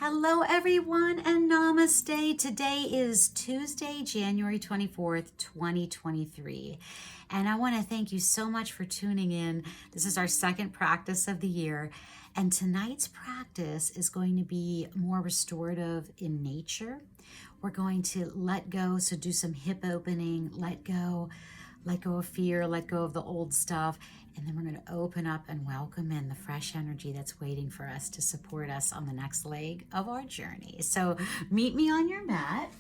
Hello, everyone, and Namaste. Today is Tuesday, January 24th, 2023. And I want to thank you so much for tuning in. This is our second practice of the year. And tonight's practice is going to be more restorative in nature. We're going to let go, so do some hip opening, let go of fear, let go of the old stuff, and then we're going to open up and welcome in the fresh energy that's waiting for us to support us on the next leg of our journey. So meet me on your mat.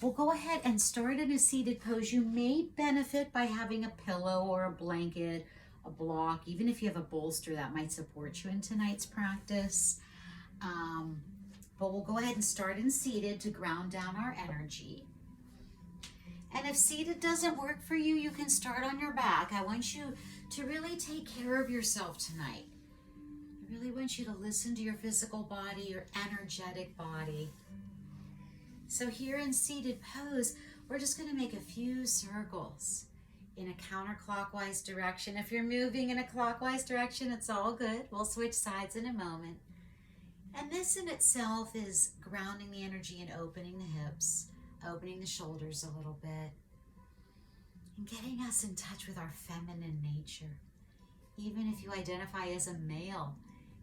We'll go ahead and start in a seated pose. You may benefit by having a pillow or a blanket, a block, even if you have a bolster that might support you in tonight's practice. But we'll go ahead and start in seated to ground down our energy. And if seated doesn't work for you, you can start on your back. I want you to really take care of yourself tonight. I really want you to listen to your physical body, your energetic body. So here in seated pose, we're just going to make a few circles in a counterclockwise direction. If you're moving in a clockwise direction, it's all good. We'll switch sides in a moment. And this in itself is grounding the energy and opening the hips, opening the shoulders a little bit, and getting us in touch with our feminine nature. Even if you identify as a male,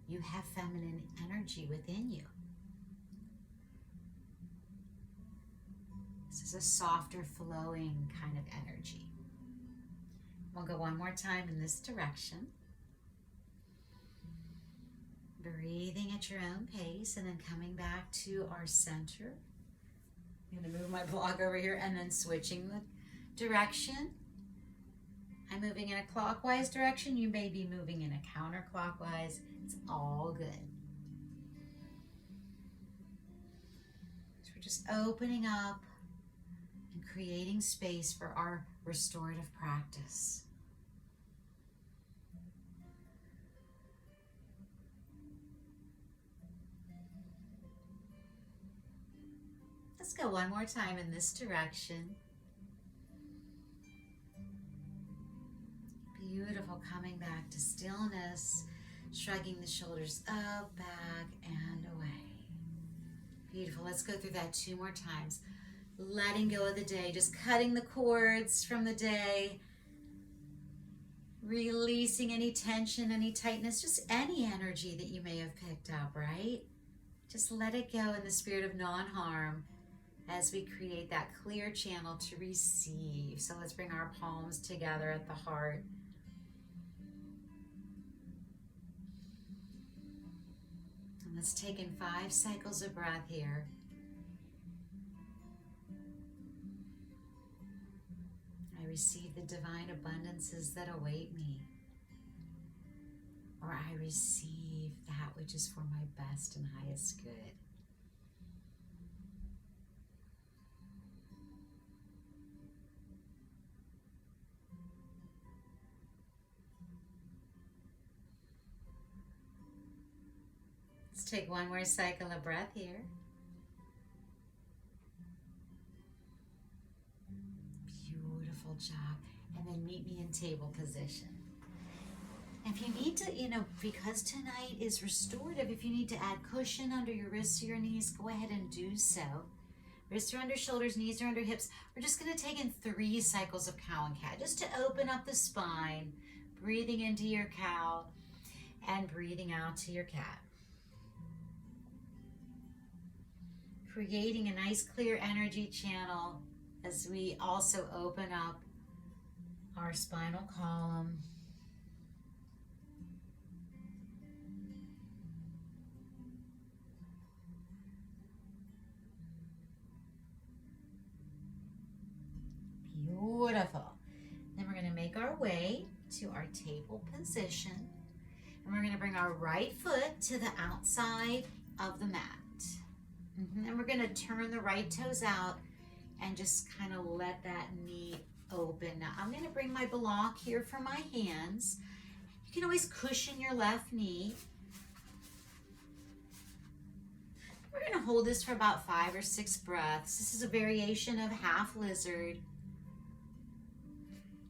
you have feminine energy within you. This is a softer, flowing kind of energy. We'll go one more time in this direction. Breathing at your own pace and then coming back to our center. I'm going to move my block over here and then switching the direction. I'm moving in a clockwise direction. You may be moving in a counterclockwise. It's all good. So we're just opening up and creating space for our restorative practice. Let's go one more time in this direction. Beautiful, coming back to stillness, shrugging the shoulders up, back, and away. Beautiful, let's go through that 2 more times. Letting go of the day, just cutting the cords from the day, releasing any tension, any tightness, just any energy that you may have picked up, right? Just let it go in the spirit of non-harm, as we create that clear channel to receive. So let's bring our palms together at the heart. And let's take in 5 cycles of breath here. I receive the divine abundances that await me. Or I receive that which is for my best and highest good. Let's take one more cycle of breath here. Beautiful job. And then meet me in table position. If you need to, because tonight is restorative, if you need to add cushion under your wrists or your knees, go ahead and do so. Wrists are under shoulders, knees are under hips. We're just going to take in 3 cycles of cow and cat, just to open up the spine, breathing into your cow and breathing out to your cat. Creating a nice clear energy channel as we also open up our spinal column. Beautiful. Then we're going to make our way to our table position. And we're going to bring our right foot to the outside of the mat. And we're going to turn the right toes out and just kind of let that knee open. Now I'm going to bring my block here for my hands. You can always cushion your left knee. We're going to hold this for about 5 or 6 breaths. This is a variation of half lizard.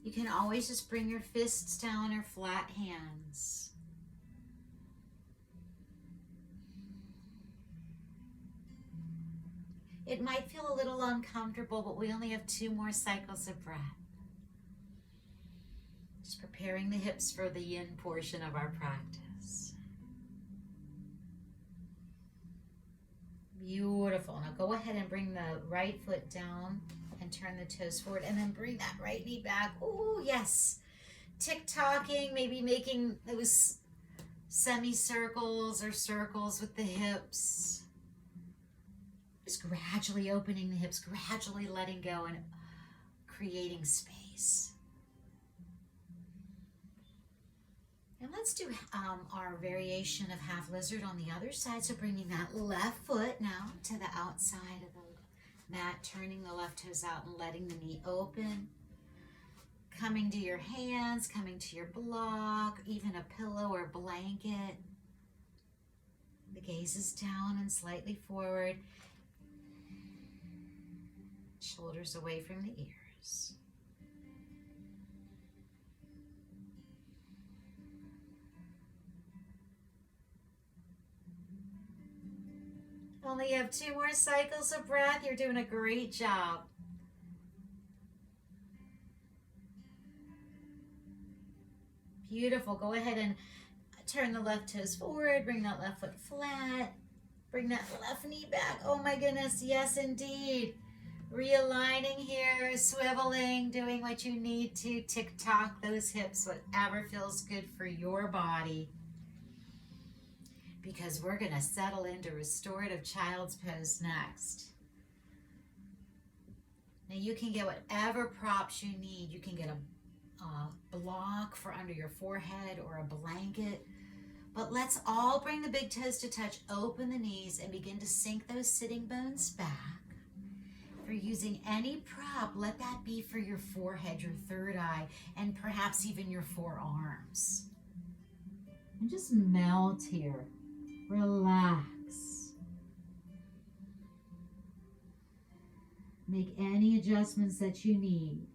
You can always just bring your fists down or flat hands. It might feel a little uncomfortable, but we only have 2 more cycles of breath. Just preparing the hips for the yin portion of our practice. Beautiful. Now go ahead and bring the right foot down and turn the toes forward, and then bring that right knee back. Oh, yes. Tick-tocking, maybe making those semicircles or circles with the hips. Just gradually opening the hips, gradually letting go and creating space. And let's do our variation of half lizard on the other side. So bringing that left foot now to the outside of the mat, turning the left toes out and letting the knee open. Coming to your hands, coming to your block, even a pillow or blanket. The gaze is down and slightly forward. Shoulders away from the ears. Only have 2 more cycles of breath. You're doing a great job. Beautiful. Go ahead and turn the left toes forward. Bring that left foot flat. Bring that left knee back. Oh my goodness. Yes, indeed. Realigning here, swiveling, doing what you need to. Tick-tock those hips, whatever feels good for your body. Because we're going to settle into restorative child's pose next. Now you can get whatever props you need. You can get a block for under your forehead or a blanket. But let's all bring the big toes to touch, open the knees, and begin to sink those sitting bones back. If you're using any prop, let that be for your forehead, your third eye, and perhaps even your forearms. And just melt here. Relax. Make any adjustments that you need.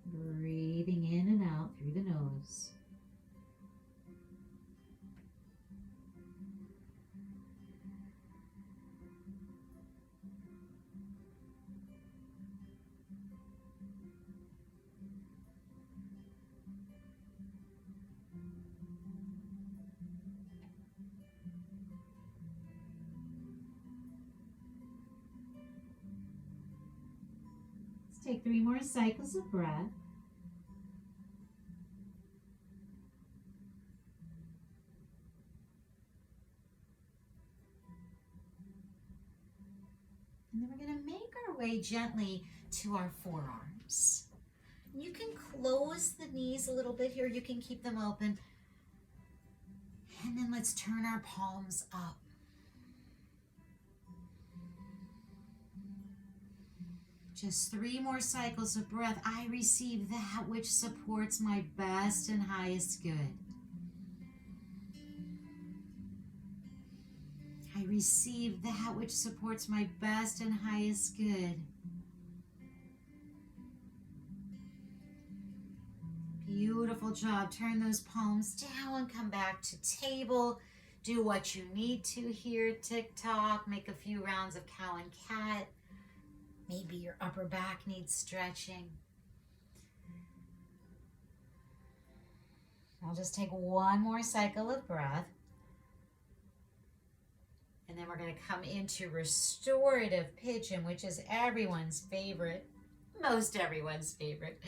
Breathing in and out through the nose. Let's take 3 more cycles of breath. And then we're going to make our way gently to our forearms. You can close the knees a little bit here. You can keep them open. And then let's turn our palms up. Just 3 more cycles of breath. I receive that which supports my best and highest good. I receive that which supports my best and highest good. Beautiful job. Turn those palms down, come back to table. Do what you need to here. Tick-tock, make a few rounds of cow and cat. Maybe your upper back needs stretching. I'll just take 1 more cycle of breath. And then we're going to come into restorative pigeon, which is everyone's favorite, most everyone's favorite.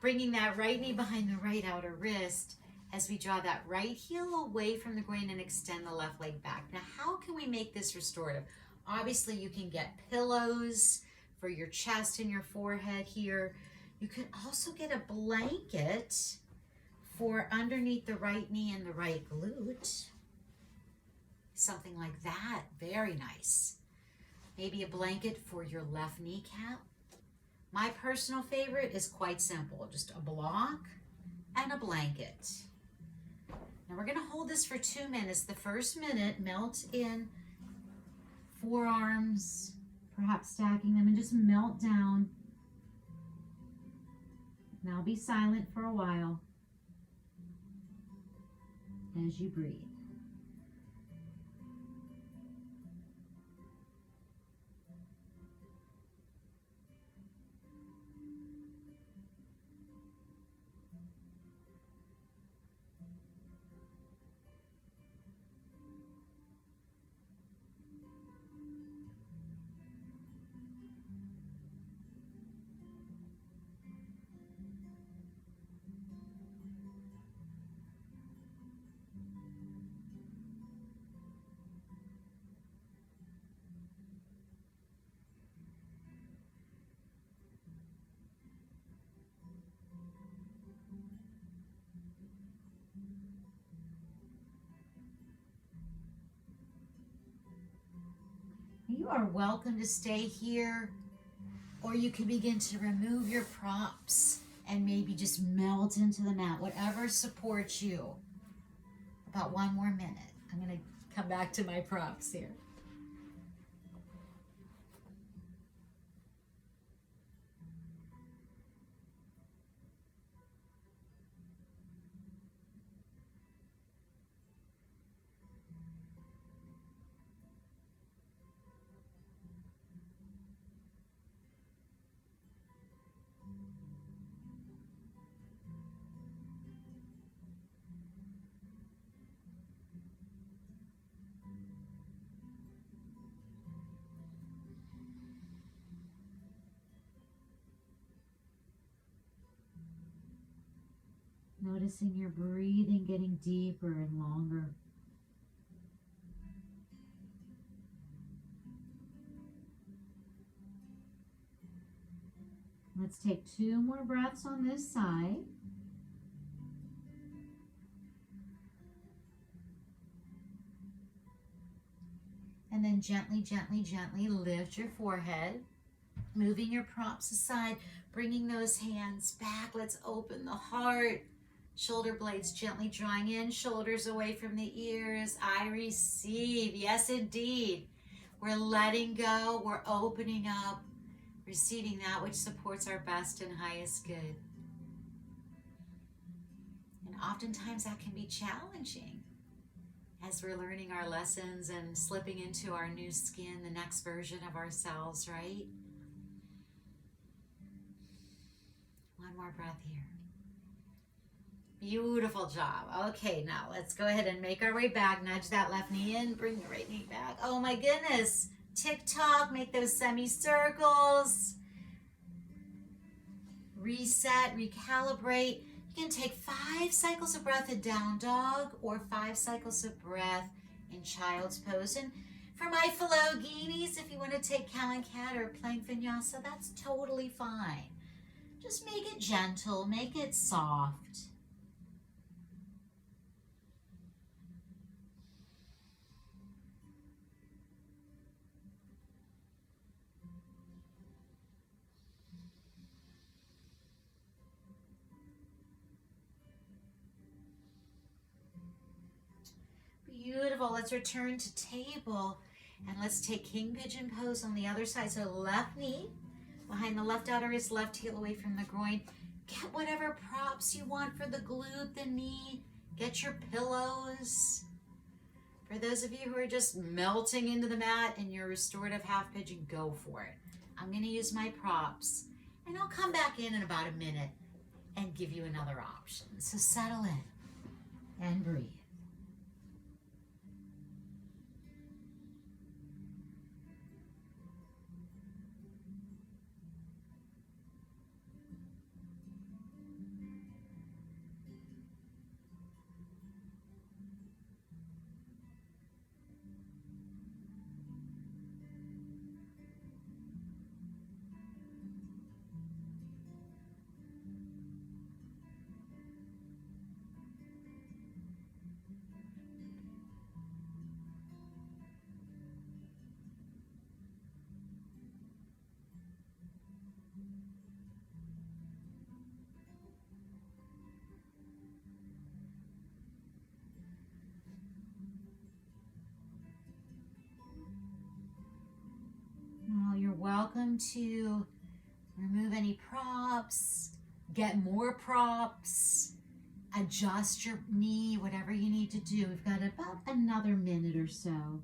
Bringing that right knee behind the right outer wrist as we draw that right heel away from the groin and extend the left leg back. Now, how can we make this restorative? Obviously, you can get pillows for your chest and your forehead here. You can also get a blanket for underneath the right knee and the right glute. Something like that, very nice. Maybe a blanket for your left kneecap. My personal favorite is quite simple, just a block and a blanket. Now we're gonna hold this for 2 minutes. The first minute, melt in forearms, perhaps stacking them, and just melt down. Now be silent for a while as you breathe. You are welcome to stay here, or you can begin to remove your props and maybe just melt into the mat, whatever supports you. About 1 more minute. I'm going to come back to my props here. Noticing your breathing getting deeper and longer. Let's take 2 more breaths on this side. And then gently, gently, gently lift your forehead, moving your props aside, bringing those hands back. Let's open the heart. Shoulder blades gently drawing in, shoulders away from the ears. I receive. Yes, indeed. We're letting go. We're opening up, receiving that which supports our best and highest good. And oftentimes that can be challenging as we're learning our lessons and slipping into our new skin, the next version of ourselves, right? 1 more breath here. Beautiful job. Okay, now let's go ahead and make our way back. Nudge that left knee in, bring the right knee back. Oh my goodness. Tick-tock, make those semicircles. Reset, recalibrate. You can take 5 cycles of breath in down dog or 5 cycles of breath in child's pose. And for my fellow Guineas, if you want to take cow and cat or plank vinyasa, that's totally fine. Just make it gentle, make it soft. Beautiful. Let's return to table and let's take king pigeon pose on the other side. So left knee behind the left outer wrist, left heel away from the groin. Get whatever props you want for the glute, the knee. Get your pillows. For those of you who are just melting into the mat in your restorative half pigeon, go for it. I'm going to use my props and I'll come back in about a minute and give you another option. So settle in and breathe. Well, you're welcome to remove any props, get more props, adjust your knee, whatever you need to do. We've got about another minute or so.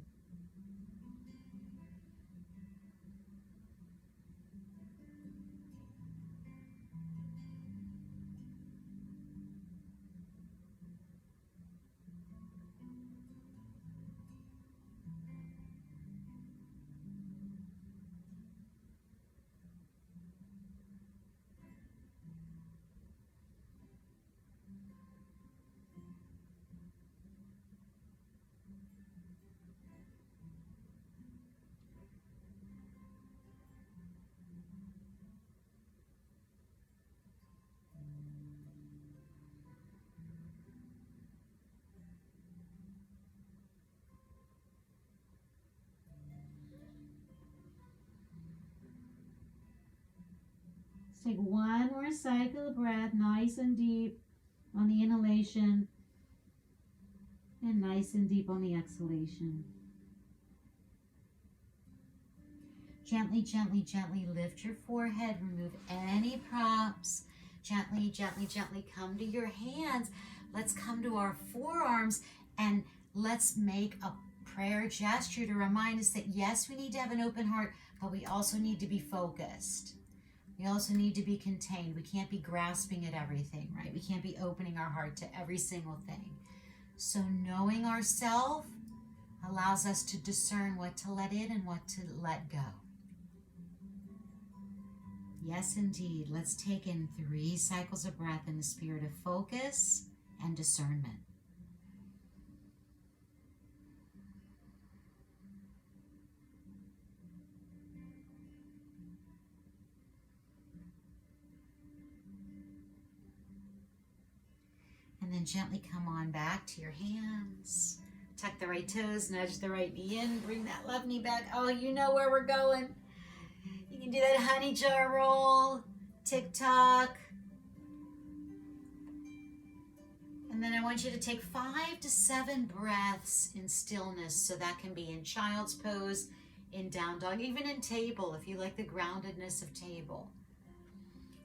Take one more cycle of breath, nice and deep on the inhalation and nice and deep on the exhalation. Gently, gently, gently lift your forehead, remove any props. Gently, gently, gently come to your hands. Let's come to our forearms and let's make a prayer gesture to remind us that yes, we need to have an open heart, but we also need to be focused. We also need to be contained. We can't be grasping at everything, right? We can't be opening our heart to every single thing. So knowing ourselves allows us to discern what to let in and what to let go. Yes, indeed. Let's take in 3 cycles of breath in the spirit of focus and discernment. And then gently come on back to your hands. Tuck the right toes, nudge the right knee in, bring that left knee back. Oh, you know where we're going. You can do that honey jar roll, tick-tock. And then I want you to take 5 to 7 breaths in stillness. So that can be in child's pose, in down dog, even in table, if you like the groundedness of table.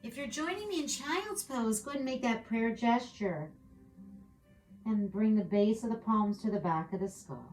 If you're joining me in child's pose, go ahead and make that prayer gesture. And bring the base of the palms to the back of the skull.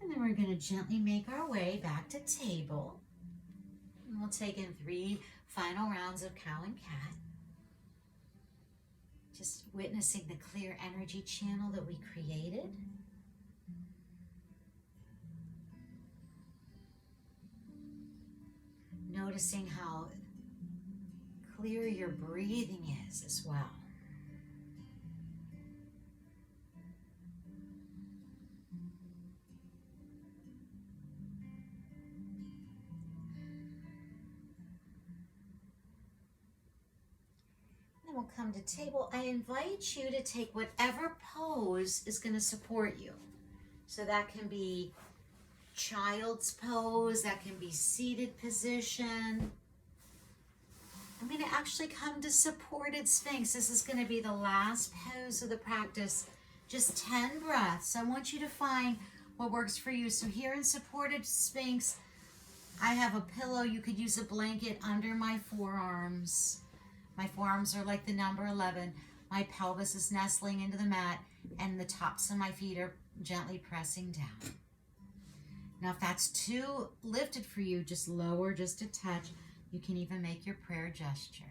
And then we're going to gently make our way back to table. And we'll take in 3 final rounds of cow and cat. Just witnessing the clear energy channel that we created. Noticing how clear your breathing is as well. We'll come to table. I invite you to take whatever pose is going to support you. So that can be child's pose, that can be seated position. I'm going to actually come to supported sphinx. This is going to be the last pose of the practice. Just 10 breaths. I want you to find what works for you. So here in supported sphinx, I have a pillow. You could use a blanket under my forearms. My forearms are like the number 11. My pelvis is nestling into the mat, and the tops of my feet are gently pressing down. Now, if that's too lifted for you, just lower just a touch. You can even make your prayer gesture.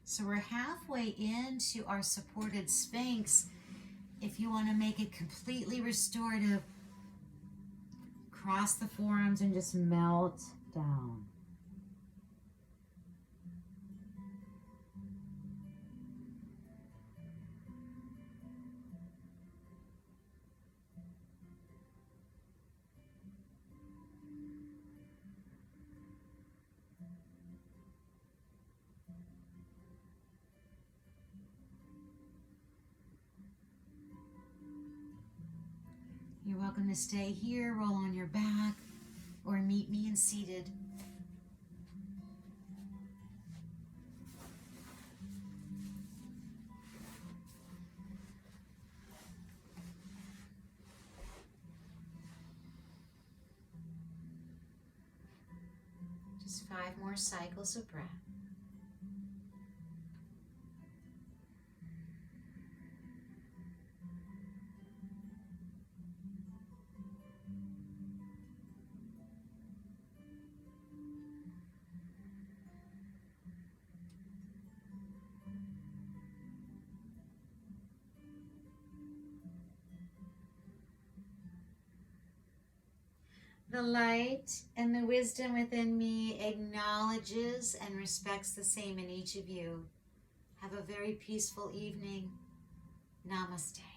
So we're halfway into our supported sphinx. If you want to make it completely restorative, cross the forearms and just melt down. You're welcome to stay here, roll on your back, or meet me in seated. Just 5 more cycles of breath. The light and the wisdom within me acknowledges and respects the same in each of you. Have a very peaceful evening. Namaste.